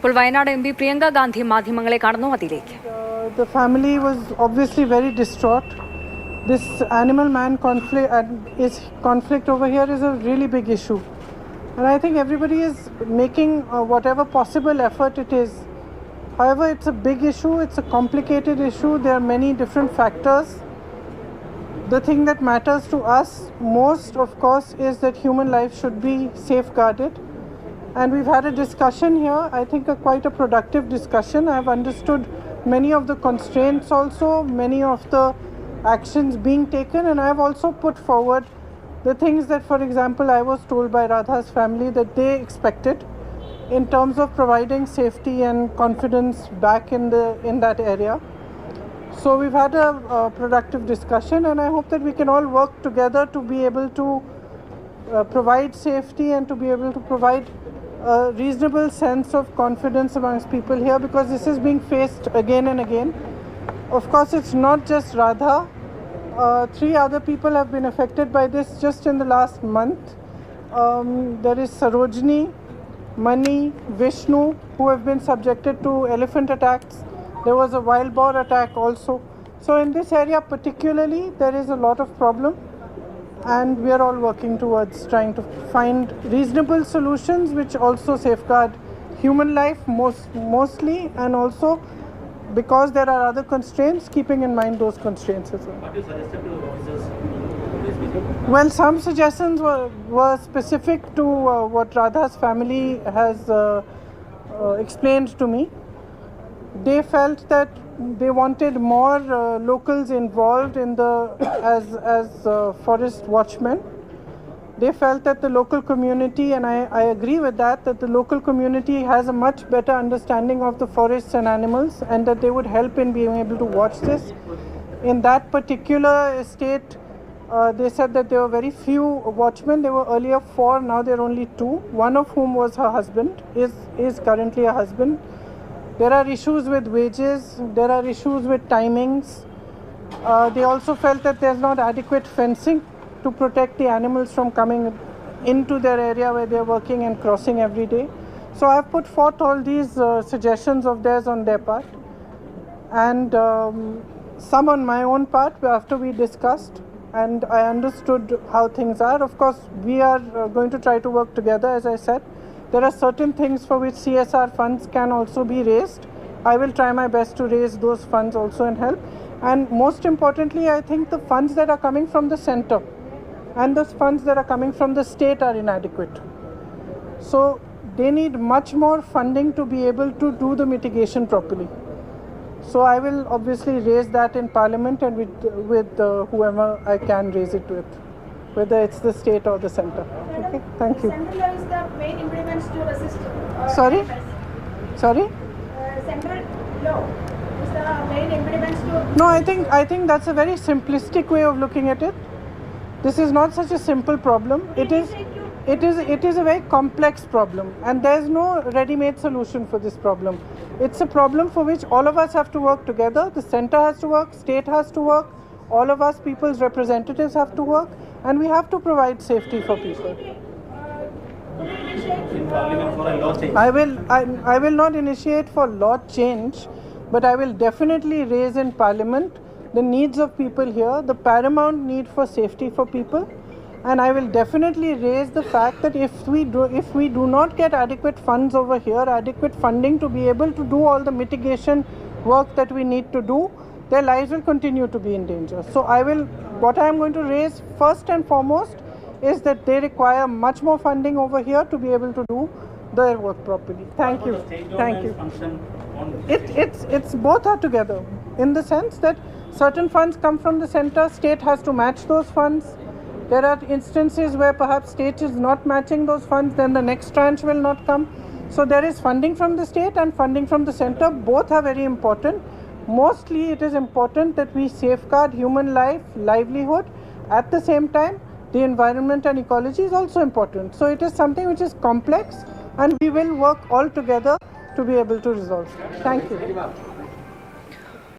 ഇപ്പോൾ വയനാട് MP പ്രിയങ്ക ഗാന്ധി മാധ്യമങ്ങളെ കാണുന്നു. അതിലേക്ക്. The family was obviously very distraught. This animal-man conflict over here is a really big issue, and I think everybody is making whatever possible effort it is. However, it's a big issue. It's a complicated issue. There are many different factors. The thing that matters to us most, of course, is that human life should be safeguarded. And we've had a discussion here, I think quite a productive discussion. I've understood many of the constraints also, many of the actions being taken, and I've also put forward the things that, for example, I was told by Radha's family that they expected in terms of providing safety and confidence back in that area. So we've had a productive discussion, and I hope that we can all work together to be able to provide safety and to be able to provide a reasonable sense of confidence amongst people here, because this is being faced again and again. Of course, it's not just Radha. 3 other people have been affected by this just in the last month. There is Sarojini, Mani, Vishnu, who have been subjected to elephant attacks. There was a wild boar attack also. So in this area particularly, there is a lot of problem, and we are all working towards trying to find reasonable solutions which also safeguard human life mostly, and also because there are other constraints, keeping in mind those constraints as well. What you suggested to officers? Well, some suggestions were specific to what Radha's family has explained to me. They felt that they wanted more locals involved in as forest watchmen. They felt that the local community, and I agree with that the local community has a much better understanding of the forests and animals, and that they would help in being able to watch this. In that particular estate, they said that there were very few watchmen. There were earlier 4, now there are only 2, one of whom was her husband, is currently a husband. There are issues with wages, there are issues with timings. They also felt that there's not adequate fencing to protect the animals from coming into their area where they're working and crossing every day. So I've put forth all these suggestions of theirs on their part, and some on my own part after we discussed and I understood how things are. Of course, we are going to try to work together. As I said, there are certain things for which CSR funds can also be raised. I will try my best to raise those funds also and help. And most importantly, I think the funds that are coming from the center and the funds that are coming from the state are inadequate. So they need much more funding to be able to do the mitigation properly. So I will obviously raise that in Parliament and with whoever I can raise it with, whether it's the state or the center. Okay, thank you. Central law is the main impediment to resist. Sorry? Central law is the main impediment to. No, I think that's a very simplistic way of looking at it. This is not such a simple problem. It is a very complex problem, and there's no ready-made solution for this problem. It's a problem for which all of us have to work together. The center has to work, state has to work, all of us people's representatives have to work, and we have to provide safety for people. In Parliament for a law change. I will not initiate for law change, but I will definitely raise in Parliament the needs of people here, the paramount need for safety for people, and I will definitely raise the fact that if we do not get adequate funds over here, adequate funding to be able to do all the mitigation work that we need to do, their lives will continue to be in danger. So what I am going to raise first and foremost is that they require much more funding over here to be able to do their work properly. Thank you. Thank you. It's both are together, in the sense that certain funds come from the center, state has to match those funds. There are instances where perhaps state is not matching those funds, then the next tranche will not come. So there is funding from the state and funding from the center. Both are very important. Mostly it is important that we safeguard human life, livelihood. At the same time, the environment and ecology is also important. So it is something which is complex, and we will work all together to be able to resolve. Thank you.